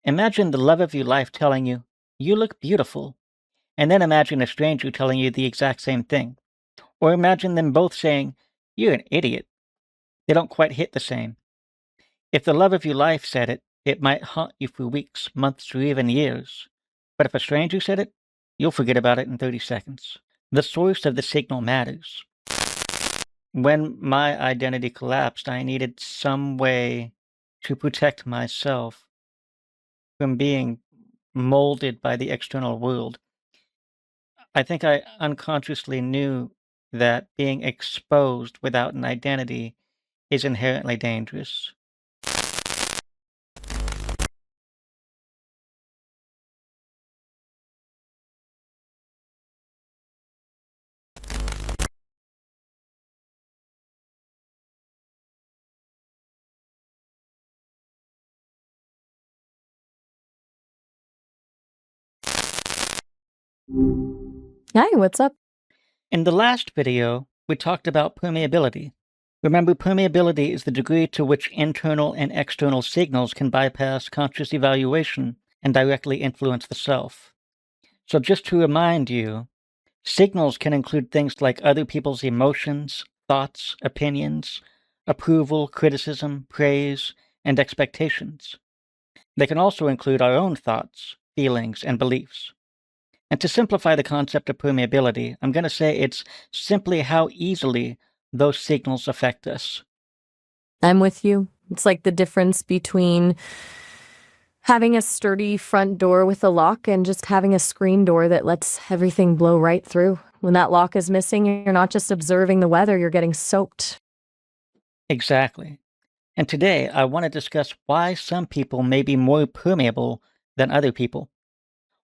Imagine the love of your life telling you, you look beautiful, and then imagine a stranger telling you the exact same thing. Or imagine them both saying, you're an idiot. They don't quite hit the same. If the love of your life said it, it might haunt you for weeks, months, or even years. But if a stranger said it, you'll forget about it in 30 seconds. The source of the signal matters. When my identity collapsed, I needed some way to protect myself from being molded by the external world. I think I unconsciously knew that being exposed without an identity is inherently dangerous. Hi, what's up? In the last video, we talked about permeability. Remember, permeability is the degree to which internal and external signals can bypass conscious evaluation and directly influence the self. So just to remind you, signals can include things like other people's emotions, thoughts, opinions, approval, criticism, praise, and expectations. They can also include our own thoughts, feelings, and beliefs. And to simplify the concept of permeability, I'm going to say it's simply how easily those signals affect us. I'm with you. It's like the difference between having a sturdy front door with a lock and just having a screen door that lets everything blow right through. When that lock is missing, you're not just observing the weather, you're getting soaked. Exactly. And today, I want to discuss why some people may be more permeable than other people.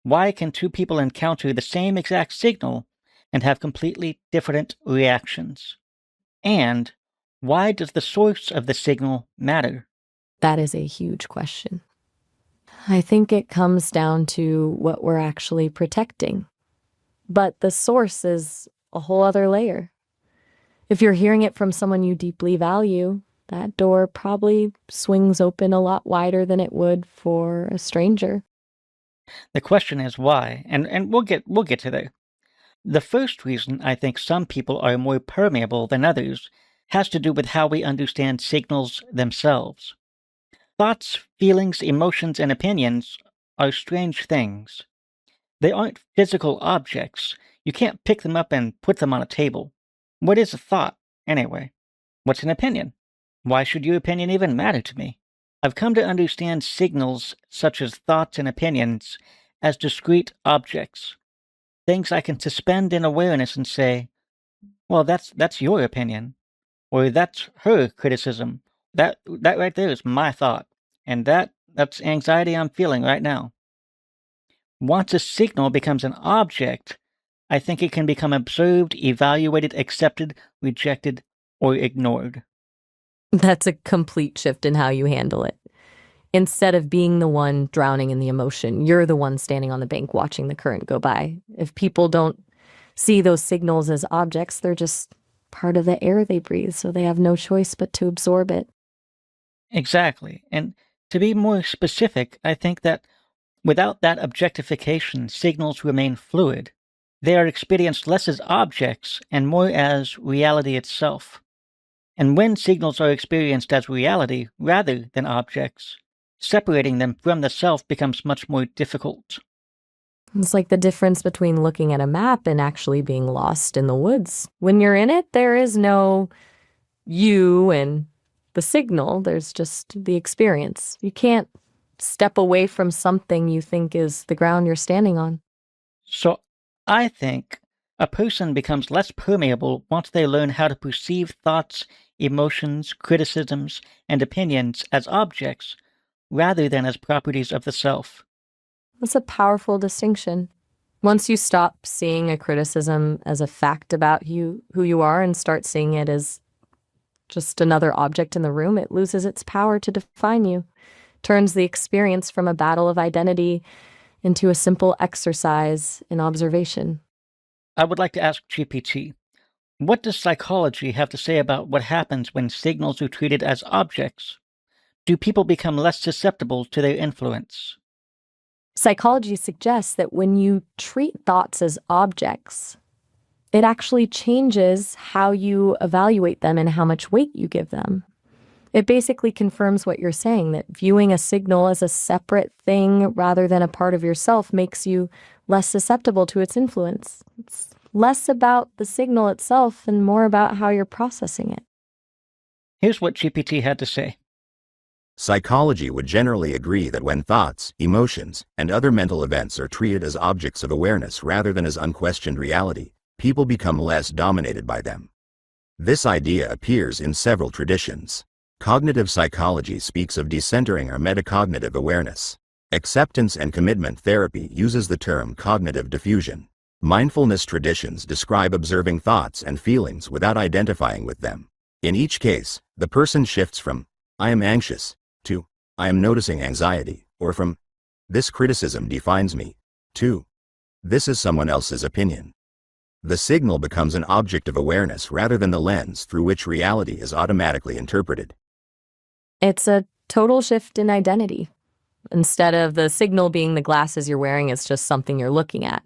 Why can two people encounter the same exact signal and have completely different reactions? And why does the source of the signal matter? That is a huge question. I think it comes down to what we're actually protecting. But the source is a whole other layer. If you're hearing it from someone you deeply value, that door probably swings open a lot wider than it would for a stranger. The question is why, and we'll get to there. The first reason I think some people are more permeable than others has to do with how we understand signals themselves. Thoughts, feelings, emotions, and opinions are strange things. They aren't physical objects. You can't pick them up and put them on a table. What is a thought, anyway? What's an opinion? Why should your opinion even matter to me? I've come to understand signals such as thoughts and opinions as discrete objects, things I can suspend in awareness and say, well, that's your opinion, or that's her criticism. That right there is my thought, and that's anxiety I'm feeling right now. Once a signal becomes an object, I think it can become observed, evaluated, accepted, rejected, or ignored. That's a complete shift in how you handle it. Instead of being the one drowning in the emotion, you're the one standing on the bank watching the current go by. If people don't see those signals as objects, they're just part of the air they breathe, so they have no choice but to absorb it. Exactly. And to be more specific, I think that without that objectification, signals remain fluid. They are experienced less as objects and more as reality itself. And when signals are experienced as reality rather than objects, separating them from the self becomes much more difficult. It's like the difference between looking at a map and actually being lost in the woods. When you're in it, there is no you and the signal, there's just the experience. You can't step away from something you think is the ground you're standing on. So I think a person becomes less permeable once they learn how to perceive thoughts, emotions, criticisms, and opinions as objects rather than as properties of the self. That's a powerful distinction. Once you stop seeing a criticism as a fact about you, who you are, and start seeing it as just another object in the room, it loses its power to define you, turns the experience from a battle of identity into a simple exercise in observation. I would like to ask GPT, what does psychology have to say about what happens when signals are treated as objects? Do people become less susceptible to their influence? Psychology suggests that when you treat thoughts as objects, it actually changes how you evaluate them and how much weight you give them. It basically confirms what you're saying, that viewing a signal as a separate thing rather than a part of yourself makes you less susceptible to its influence. It's less about the signal itself and more about how you're processing it. Here's what GPT had to say. Psychology would generally agree that when thoughts, emotions, and other mental events are treated as objects of awareness rather than as unquestioned reality, people become less dominated by them. This idea appears in several traditions. Cognitive psychology speaks of decentering or metacognitive awareness. Acceptance and commitment therapy uses the term cognitive diffusion. Mindfulness traditions describe observing thoughts and feelings without identifying with them. In each case, the person shifts from, "I am anxious," to, "I am noticing anxiety," or from, "This criticism defines me," to, "This is someone else's opinion." The signal becomes an object of awareness rather than the lens through which reality is automatically interpreted. It's a total shift in identity. Instead of the signal being the glasses you're wearing, it's just something you're looking at.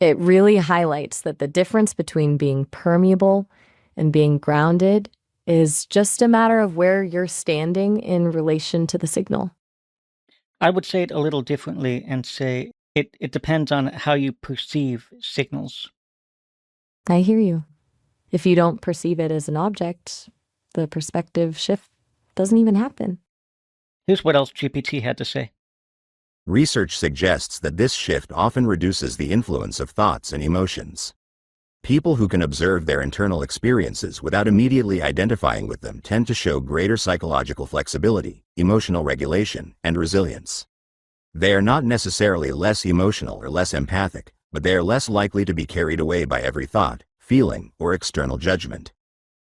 It really highlights that the difference between being permeable and being grounded is just a matter of where you're standing in relation to the signal. I would say it a little differently and say it depends on how you perceive signals. I hear you. If you don't perceive it as an object, the perspective shift doesn't even happen. Here's what else GPT had to say. Research suggests that this shift often reduces the influence of thoughts and emotions. People who can observe their internal experiences without immediately identifying with them tend to show greater psychological flexibility, emotional regulation, and resilience. They are not necessarily less emotional or less empathic, but they are less likely to be carried away by every thought, feeling, or external judgment.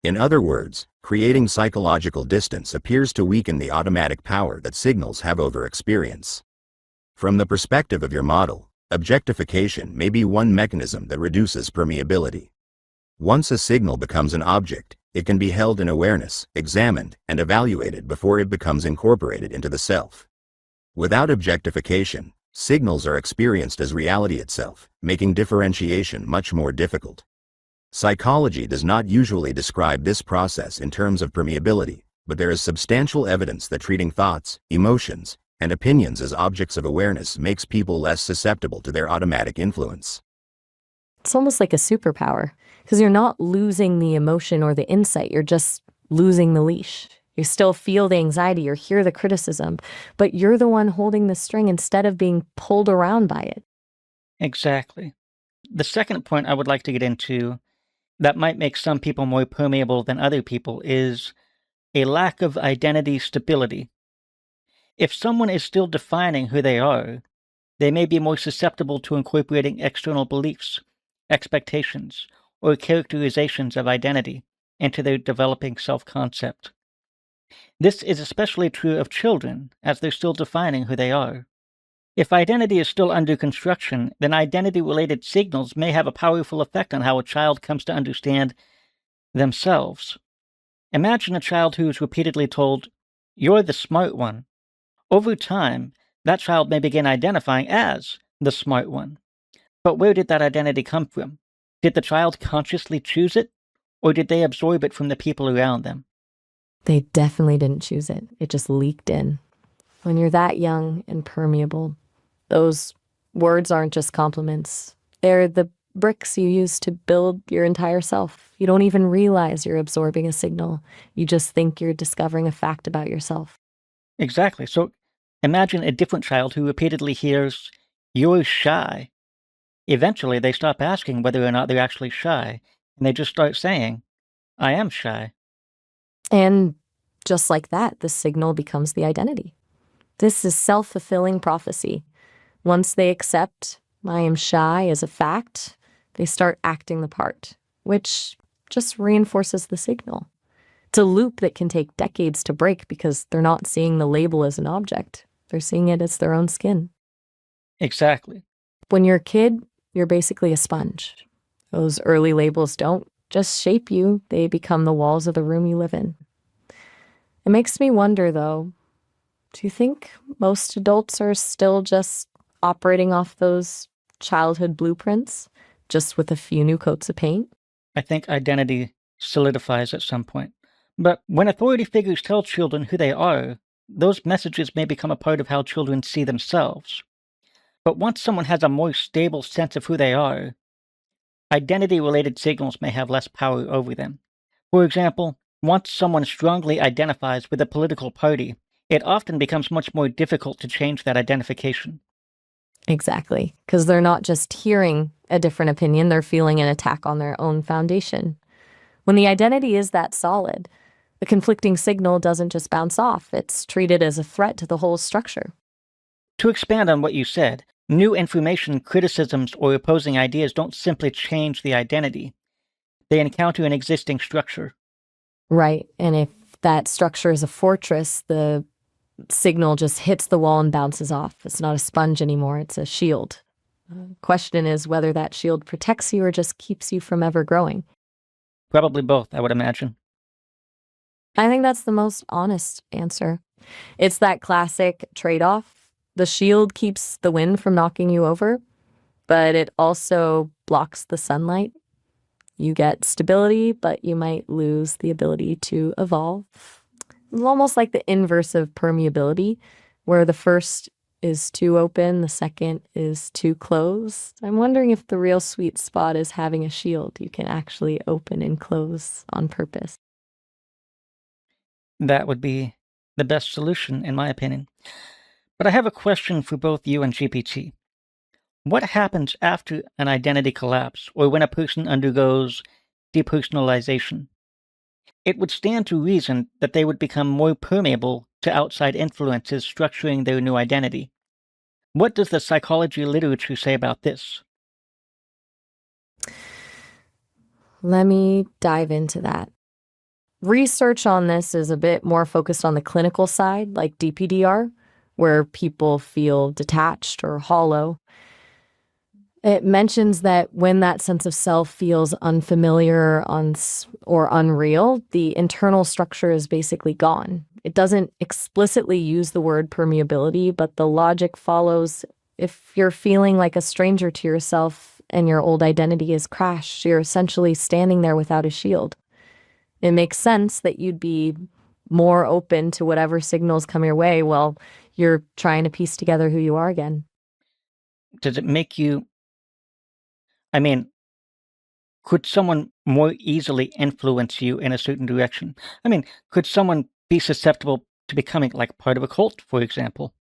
In other words, creating psychological distance appears to weaken the automatic power that signals have over experience. From the perspective of your model, objectification may be one mechanism that reduces permeability. Once a signal becomes an object, it can be held in awareness, examined, and evaluated before it becomes incorporated into the self. Without objectification, signals are experienced as reality itself, making differentiation much more difficult. Psychology does not usually describe this process in terms of permeability, but there is substantial evidence that treating thoughts, emotions, and opinions as objects of awareness makes people less susceptible to their automatic influence. It's almost like a superpower, because you're not losing the emotion or the insight, you're just losing the leash. You still feel the anxiety or hear the criticism, but you're the one holding the string instead of being pulled around by it. Exactly. The second point I would like to get into that might make some people more permeable than other people is a lack of identity stability. If someone is still defining who they are, they may be more susceptible to incorporating external beliefs, expectations, or characterizations of identity into their developing self concept. This is especially true of children, as they're still defining who they are. If identity is still under construction, then identity related signals may have a powerful effect on how a child comes to understand themselves. Imagine a child who is repeatedly told, "You're the smart one." Over time, that child may begin identifying as the smart one. But where did that identity come from? Did the child consciously choose it, or did they absorb it from the people around them? They definitely didn't choose it. It just leaked in. When you're that young and permeable, those words aren't just compliments. They're the bricks you use to build your entire self. You don't even realize you're absorbing a signal. You just think you're discovering a fact about yourself. Exactly. So imagine a different child who repeatedly hears, "You're shy." Eventually, they stop asking whether or not they're actually shy, and they just start saying, "I am shy." And just like that, the signal becomes the identity. This is self-fulfilling prophecy. Once they accept I am shy as a fact, they start acting the part, which just reinforces the signal. It's a loop that can take decades to break because they're not seeing the label as an object. They're seeing it as their own skin. Exactly. When you're a kid, you're basically a sponge. Those early labels don't just shape you, they become the walls of the room you live in. It makes me wonder, though, Do you think most adults are still just operating off those childhood blueprints, just with a few new coats of paint? I think identity solidifies at some point. But when authority figures tell children who they are, those messages may become a part of how children see themselves. But once someone has a more stable sense of who they are, identity related signals may have less power over them. For example, once someone strongly identifies with a political party, it often becomes much more difficult to change that identification. Exactly, because they're not just hearing a different opinion, they're feeling an attack on their own foundation. When the identity is that solid, the conflicting signal doesn't just bounce off, it's treated as a threat to the whole structure. To expand on what you said, new information, criticisms, or opposing ideas don't simply change the identity, they encounter an existing structure. Right, and if that structure is a fortress, the signal just hits the wall and bounces off. It's not a sponge anymore, it's a shield. Question is whether that shield protects you or just keeps you from ever growing. Probably both, I would imagine. I think that's the most honest answer. It's that classic trade-off. The shield keeps the wind from knocking you over, but it also blocks the sunlight. You get stability, but you might lose the ability to evolve. It's almost like the inverse of permeability, where the first is too open, the second is too closed. I'm wondering if the real sweet spot is having a shield you can actually open and close on purpose. That would be the best solution, in my opinion. But I have a question for both you and GPT. What happens after an identity collapse or when a person undergoes depersonalization? It would stand to reason that they would become more permeable to outside influences structuring their new identity. What does the psychology literature say about this? Let me dive into that. Research on this is a bit more focused on the clinical side, like DPDR, where people feel detached or hollow. It mentions that when that sense of self feels unfamiliar or unreal, the internal structure is basically gone. It doesn't explicitly use the word permeability, but the logic follows. If you're feeling like a stranger to yourself and your old identity is crashed, you're essentially standing there without a shield. It makes sense that you'd be more open to whatever signals come your way while you're trying to piece together who you are again. Does it make you, I mean, could someone more easily influence you in a certain direction? I mean, could someone be susceptible to becoming like part of a cult, for example?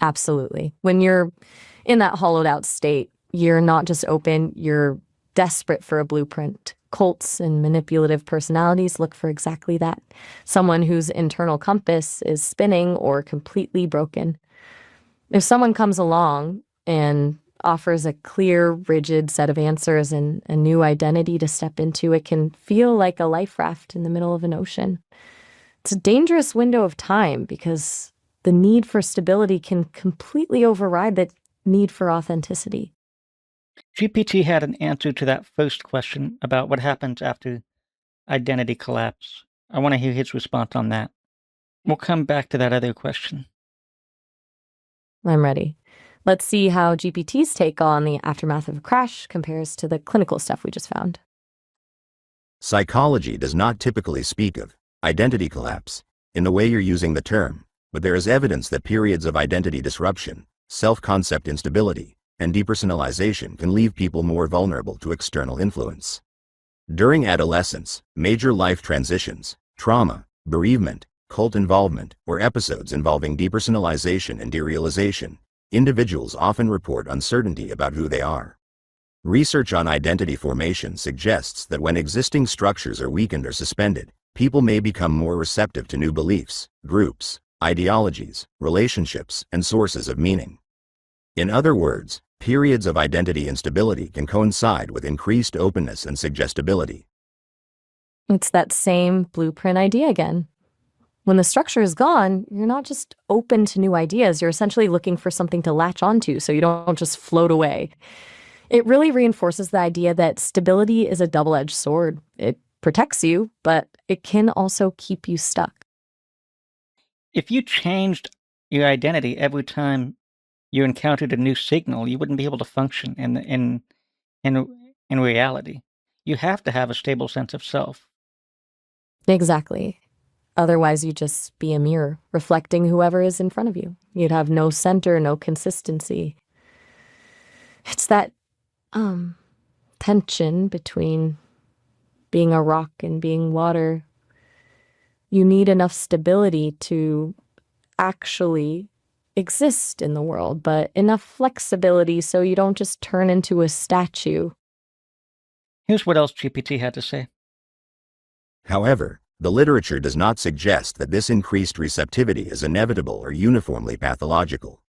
Absolutely. When you're in that hollowed out state, you're not just open, you're desperate for a blueprint. Cults and manipulative personalities look for exactly that. Someone whose internal compass is spinning or completely broken. If someone comes along and offers a clear, rigid set of answers and a new identity to step into, it can feel like a life raft in the middle of an ocean. It's a dangerous window of time because the need for stability can completely override the need for authenticity. GPT had an answer to that first question about what happens after identity collapse. I want to hear his response on that. We'll come back to that other question. I'm ready. Let's see how GPT's take on the aftermath of a crash compares to the clinical stuff we just found. Psychology does not typically speak of identity collapse in the way you're using the term, but there is evidence that periods of identity disruption, self-concept instability, and depersonalization can leave people more vulnerable to external influence. During adolescence, major life transitions, trauma, bereavement, cult involvement, or episodes involving depersonalization and derealization, individuals often report uncertainty about who they are. Research on identity formation suggests that when existing structures are weakened or suspended, people may become more receptive to new beliefs, groups, ideologies, relationships, and sources of meaning. In other words, periods of identity instability can coincide with increased openness and suggestibility. It's that same blueprint idea again. When the structure is gone, you're not just open to new ideas, you're essentially looking for something to latch onto so you don't just float away. It really reinforces the idea that stability is a double-edged sword. It protects you, but it can also keep you stuck. If you changed your identity every time you encountered a new signal, you wouldn't be able to function in reality. You have to have a stable sense of self. Exactly. Otherwise, you'd just be a mirror reflecting whoever is in front of you. You'd have no center, no consistency. It's that tension between being a rock and being water. You need enough stability to actually exist in the world, but enough flexibility so you don't just turn into a statue. Here's what else GPT had to say. However, the literature does not suggest that this increased receptivity is inevitable or uniformly pathological.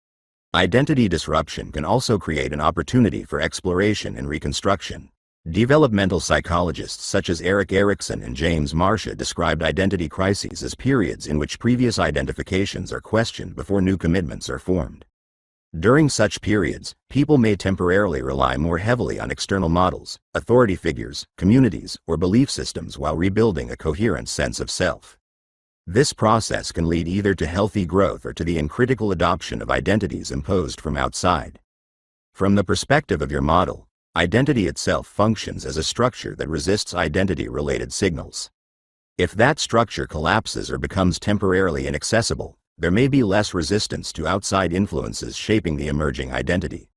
Identity disruption can also create an opportunity for exploration and reconstruction. Developmental psychologists such as Erik Erikson and James Marcia described identity crises as periods in which previous identifications are questioned before new commitments are formed. During such periods, people may temporarily rely more heavily on external models, authority figures, communities, or belief systems while rebuilding a coherent sense of self. This process can lead either to healthy growth or to the uncritical adoption of identities imposed from outside. From the perspective of your model, identity itself functions as a structure that resists identity-related signals. If that structure collapses or becomes temporarily inaccessible, there may be less resistance to outside influences shaping the emerging identity.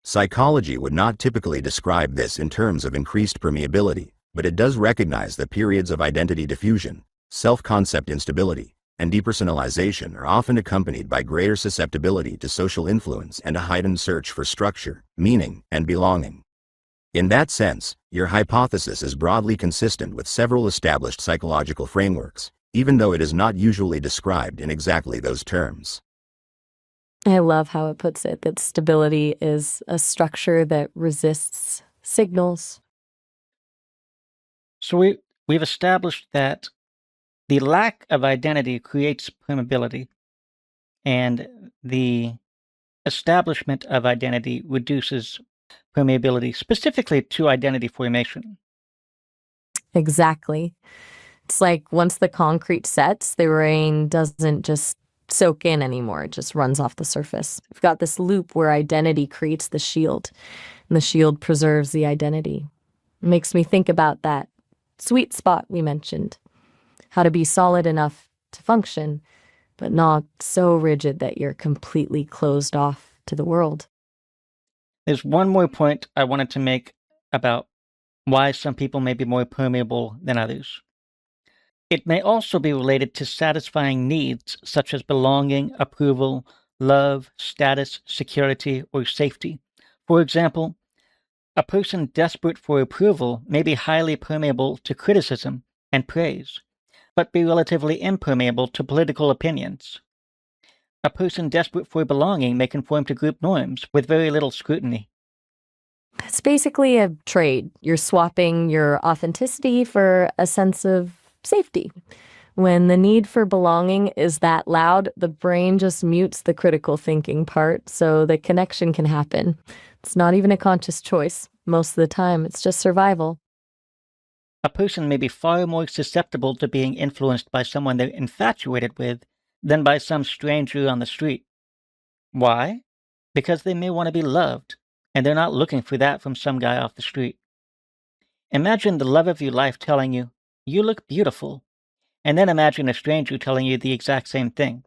Psychology would not typically describe this in terms of increased permeability, but it does recognize that periods of identity diffusion, self-concept instability, and depersonalization are often accompanied by greater susceptibility to social influence and a heightened search for structure, meaning, and belonging. In that sense, your hypothesis is broadly consistent with several established psychological frameworks, even though it is not usually described in exactly those terms. I love how it puts it, that stability is a structure that resists signals. So we've established that the lack of identity creates permeability, and the establishment of identity reduces permeability, specifically to identity formation. Exactly. It's like once the concrete sets, the rain doesn't just soak in anymore. It just runs off the surface. We've got this loop where identity creates the shield, and the shield preserves the identity. It makes me think about that sweet spot we mentioned, how to be solid enough to function, but not so rigid that you're completely closed off to the world. There's one more point I wanted to make about why some people may be more permeable than others. It may also be related to satisfying needs such as belonging, approval, love, status, security, or safety. For example, a person desperate for approval may be highly permeable to criticism and praise, but be relatively impermeable to political opinions. A person desperate for belonging may conform to group norms with very little scrutiny. It's basically a trade. You're swapping your authenticity for a sense of safety. When the need for belonging is that loud, the brain just mutes the critical thinking part so the connection can happen. It's not even a conscious choice. Most of the time, it's just survival. A person may be far more susceptible to being influenced by someone they're infatuated with than by some stranger on the street. Why? Because they may want to be loved, and they're not looking for that from some guy off the street. Imagine the love of your life telling you, "You look beautiful," and then imagine a stranger telling you the exact same thing.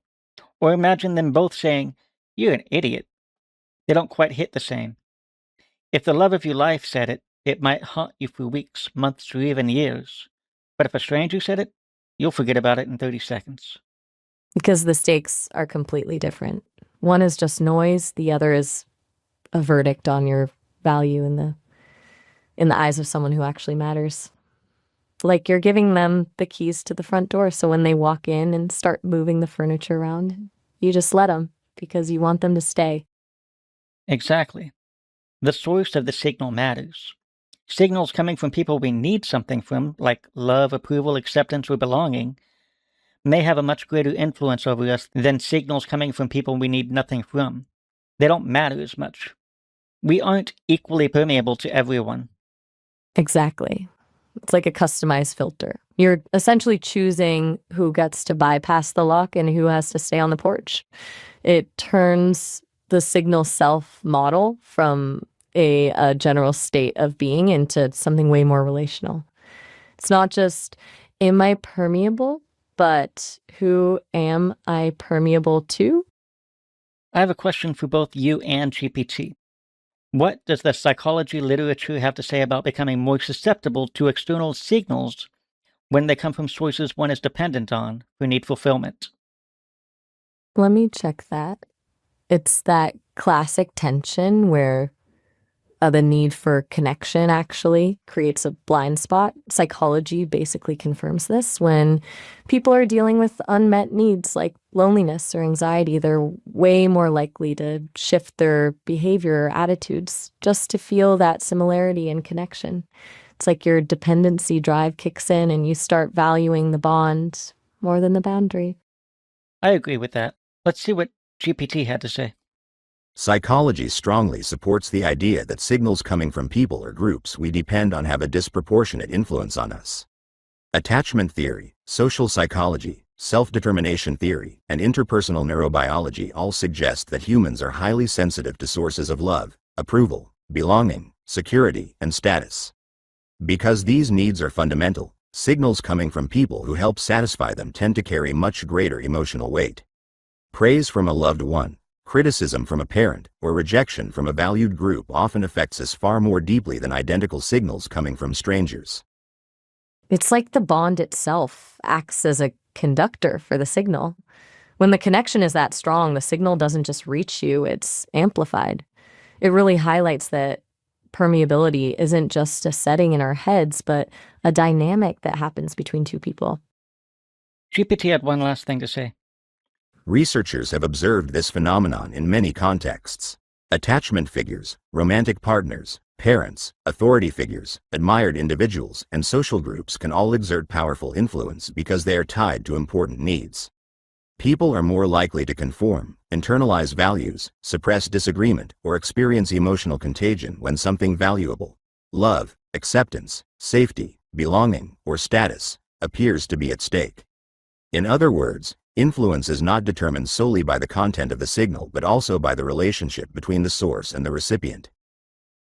Or imagine them both saying, "You're an idiot." They don't quite hit the same. If the love of your life said it, it might haunt you for weeks, months, or even years. But if a stranger said it, you'll forget about it in 30 seconds. Because the stakes are completely different. One is just noise, the other is a verdict on your value in the eyes of someone who actually matters. Like you're giving them the keys to the front door, so when they walk in and start moving the furniture around, you just let them because you want them to stay. Exactly. The source of the signal matters. Signals coming from people we need something from, like love, approval, acceptance, or belonging, may have a much greater influence over us than signals coming from people we need nothing from. They don't matter as much. We aren't equally permeable to everyone. Exactly. It's like a customized filter. You're essentially choosing who gets to bypass the lock and who has to stay on the porch. It turns the signal self model from a general state of being into something way more relational. It's not just, am I permeable, but who am I permeable to? I have a question for both you and GPT. What does the psychology literature have to say about becoming more susceptible to external signals when they come from sources one is dependent on for need fulfillment? Let me check that. It's that classic tension where the need for connection actually creates a blind spot. Psychology basically confirms this. When people are dealing with unmet needs like loneliness or anxiety, they're way more likely to shift their behavior or attitudes just to feel that similarity and connection. It's like your dependency drive kicks in and you start valuing the bond more than the boundary. I agree with that. Let's see what GPT had to say. Psychology strongly supports the idea that signals coming from people or groups we depend on have a disproportionate influence on us. Attachment theory, social psychology, self-determination theory, and interpersonal neurobiology all suggest that humans are highly sensitive to sources of love, approval, belonging, security, and status. Because these needs are fundamental, signals coming from people who help satisfy them tend to carry much greater emotional weight. Praise from a loved one, criticism from a parent, or rejection from a valued group often affects us far more deeply than identical signals coming from strangers. It's like the bond itself acts as a conductor for the signal. When the connection is that strong, the signal doesn't just reach you, it's amplified. It really highlights that permeability isn't just a setting in our heads, but a dynamic that happens between two people. GPT had one last thing to say. Researchers have observed this phenomenon in many contexts. Attachment figures, romantic partners, parents, authority figures, admired individuals, and social groups can all exert powerful influence because they are tied to important needs. People are more likely to conform, internalize values, suppress disagreement, or experience emotional contagion when something valuable, love, acceptance, safety, belonging, or status, appears to be at stake. In other words, influence is not determined solely by the content of the signal but also by the relationship between the source and the recipient.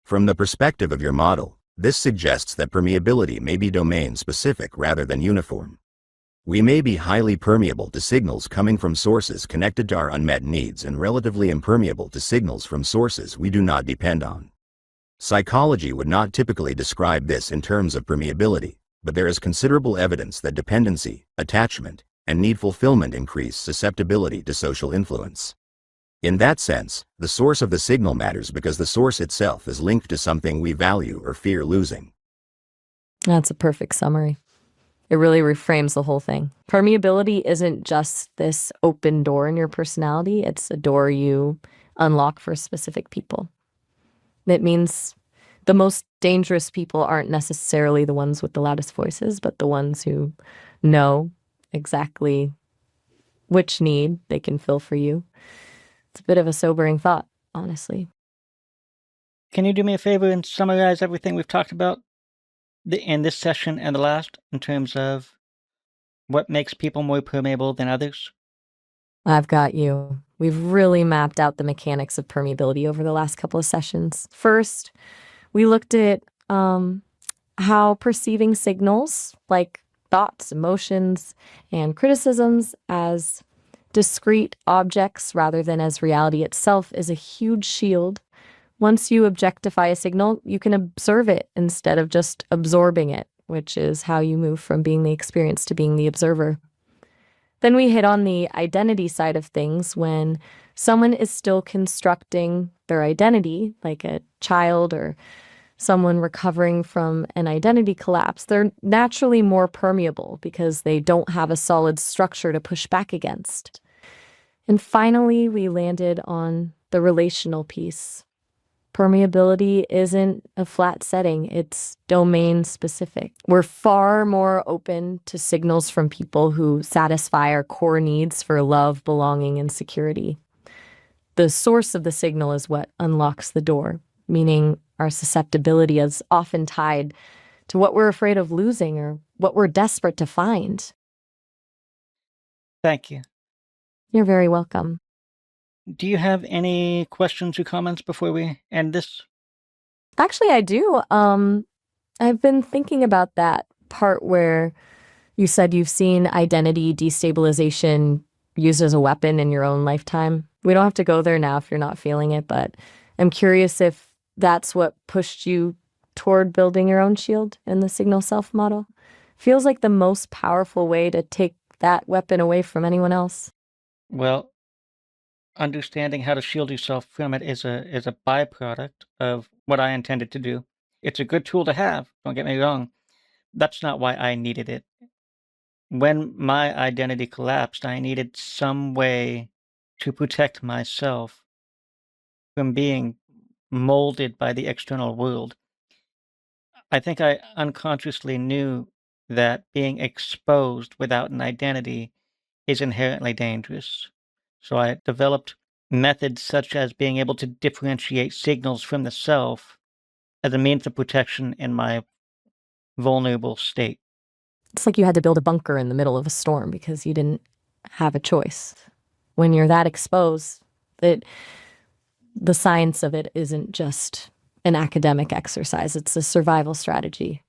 From the perspective of your model, this suggests that permeability may be domain-specific rather than uniform. We may be highly permeable to signals coming from sources connected to our unmet needs and relatively impermeable to signals from sources we do not depend on. Psychology would not typically describe this in terms of permeability, but there is considerable evidence that dependency, attachment, and need fulfillment increase susceptibility to social influence. In that sense, the source of the signal matters because the source itself is linked to something we value or fear losing. That's a perfect summary. It really reframes the whole thing. Permeability isn't just this open door in your personality, it's a door you unlock for specific people. It means the most dangerous people aren't necessarily the ones with the loudest voices, but the ones who know exactly which need they can fill for you. It's a bit of a sobering thought, honestly. Can you do me a favor and summarize everything we've talked about in this session and the last in terms of what makes people more permeable than others? I've got you. We've really mapped out the mechanics of permeability over the last couple of sessions. First, we looked at how perceiving signals like thoughts, emotions, and criticisms as discrete objects rather than as reality itself is a huge shield. Once you objectify a signal, you can observe it instead of just absorbing it, which is how you move from being the experience to being the observer. Then we hit on the identity side of things when someone is still constructing their identity, like a child or someone recovering from an identity collapse. They're naturally more permeable because they don't have a solid structure to push back against. And finally, we landed on the relational piece. Permeability isn't a flat setting, it's domain specific. We're far more open to signals from people who satisfy our core needs for love, belonging, and security. The source of the signal is what unlocks the door, meaning our susceptibility is often tied to what we're afraid of losing or what we're desperate to find. Thank you. You're very welcome. Do you have any questions or comments before we end this? Actually, I do. I've been thinking about that part where you said you've seen identity destabilization used as a weapon in your own lifetime. We don't have to go there now if you're not feeling it, but I'm curious if that's what pushed you toward building your own shield in the signal self model. Feels like the most powerful way to take that weapon away from anyone else. Well, understanding how to shield yourself from it is a byproduct of what I intended to do. It's a good tool to have, don't get me wrong. That's not why I needed it. When my identity collapsed, I needed some way to protect myself from being molded by the external world. I think I unconsciously knew that being exposed without an identity is inherently dangerous. So I developed methods such as being able to differentiate signals from the self as a means of protection in my vulnerable state. It's like you had to build a bunker in the middle of a storm because you didn't have a choice. When you're that exposed, that the science of it isn't just an academic exercise, it's a survival strategy.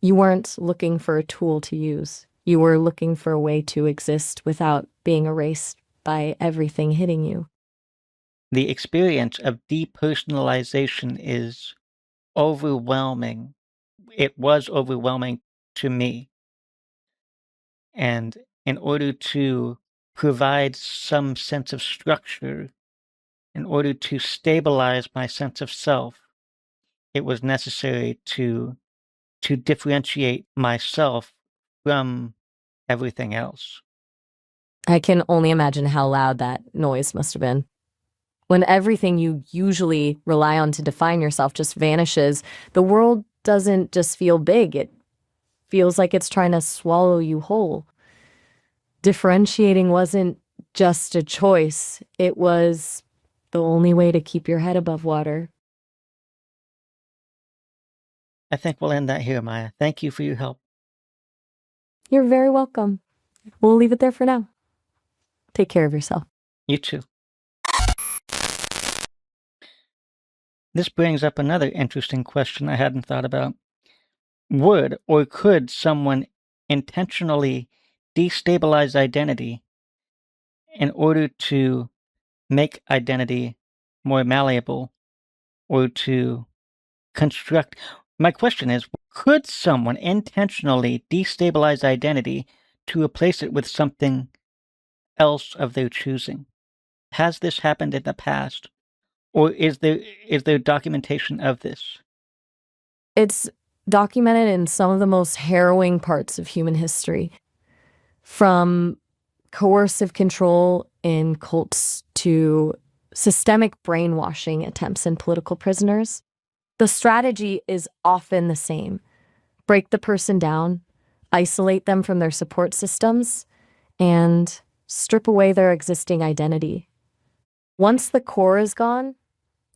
You weren't looking for a tool to use. You were looking for a way to exist without being erased by everything hitting you. The experience of depersonalization is overwhelming. It was overwhelming to me. And in order to provide some sense of structure, in order to stabilize my sense of self, it was necessary to differentiate myself from everything else. I can only imagine how loud that noise must have been. When everything you usually rely on to define yourself just vanishes, the world doesn't just feel big, it feels like it's trying to swallow you whole. Differentiating wasn't just a choice, it was the only way to keep your head above water. I think we'll end that here, Maya. Thank you for your help. You're very welcome. We'll leave it there for now. Take care of yourself. You too. This brings up another interesting question I hadn't thought about. Would or could someone intentionally destabilize identity in order to make identity more malleable or to construct? My question is, could someone intentionally destabilize identity to replace it with something else of their choosing? Has this happened in the past? Or is there documentation of this? It's documented in some of the most harrowing parts of human history, from coercive control in cults to systemic brainwashing attempts in political prisoners. The strategy is often the same: break the person down, isolate them from their support systems, and strip away their existing identity. Once the core is gone,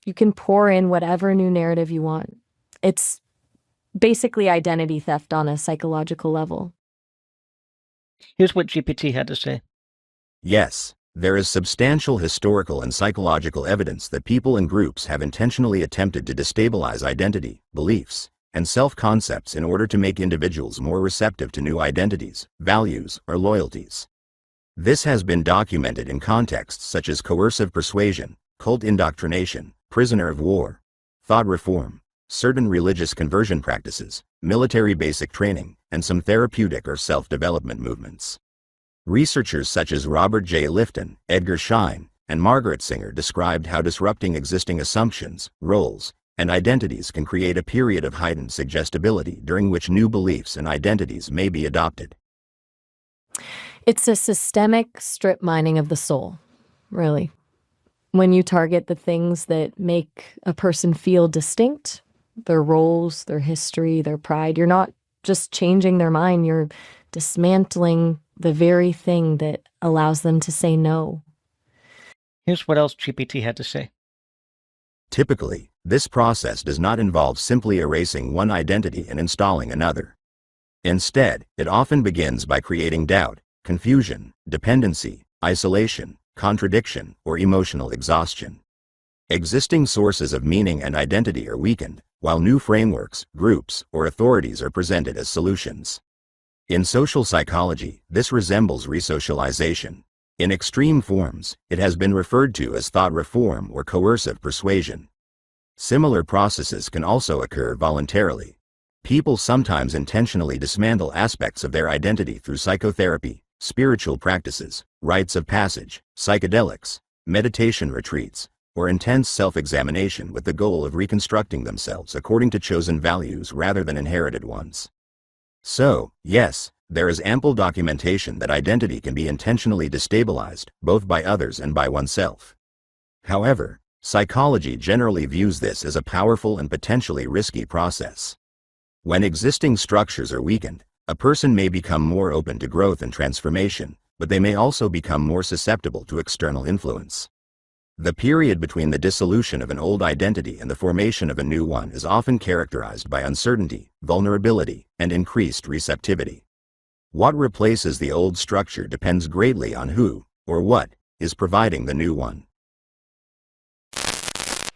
you can pour in whatever new narrative you want. It's basically identity theft on a psychological level. Here's what GPT had to say. Yes, there is substantial historical and psychological evidence that people and groups have intentionally attempted to destabilize identity, beliefs, and self-concepts in order to make individuals more receptive to new identities, values, or loyalties. This has been documented in contexts such as coercive persuasion, cult indoctrination, prisoner of war, thought reform, certain religious conversion practices, military basic training, and some therapeutic or self-development movements. Researchers such as Robert J. Lifton, Edgar Schein, and Margaret Singer described how disrupting existing assumptions, roles, and identities can create a period of heightened suggestibility during which new beliefs and identities may be adopted. It's a systemic strip mining of the soul, really. When you target the things that make a person feel distinct, their roles, their history, their pride, you're not just changing their mind, you're dismantling the very thing that allows them to say no. Here's what else GPT had to say. Typically, this process does not involve simply erasing one identity and installing another. Instead, it often begins by creating doubt, confusion, dependency, isolation, contradiction, or emotional exhaustion. Existing sources of meaning and identity are weakened, while new frameworks, groups, or authorities are presented as solutions. In social psychology, this resembles resocialization. In extreme forms, it has been referred to as thought reform or coercive persuasion. Similar processes can also occur voluntarily. People sometimes intentionally dismantle aspects of their identity through psychotherapy, spiritual practices, rites of passage, psychedelics, meditation retreats, or intense self-examination with the goal of reconstructing themselves according to chosen values rather than inherited ones. So, yes, there is ample documentation that identity can be intentionally destabilized, both by others and by oneself. However, psychology generally views this as a powerful and potentially risky process. When existing structures are weakened, a person may become more open to growth and transformation, but they may also become more susceptible to external influence. The period between the dissolution of an old identity and the formation of a new one is often characterized by uncertainty, vulnerability, and increased receptivity. What replaces the old structure depends greatly on who, or what, is providing the new one.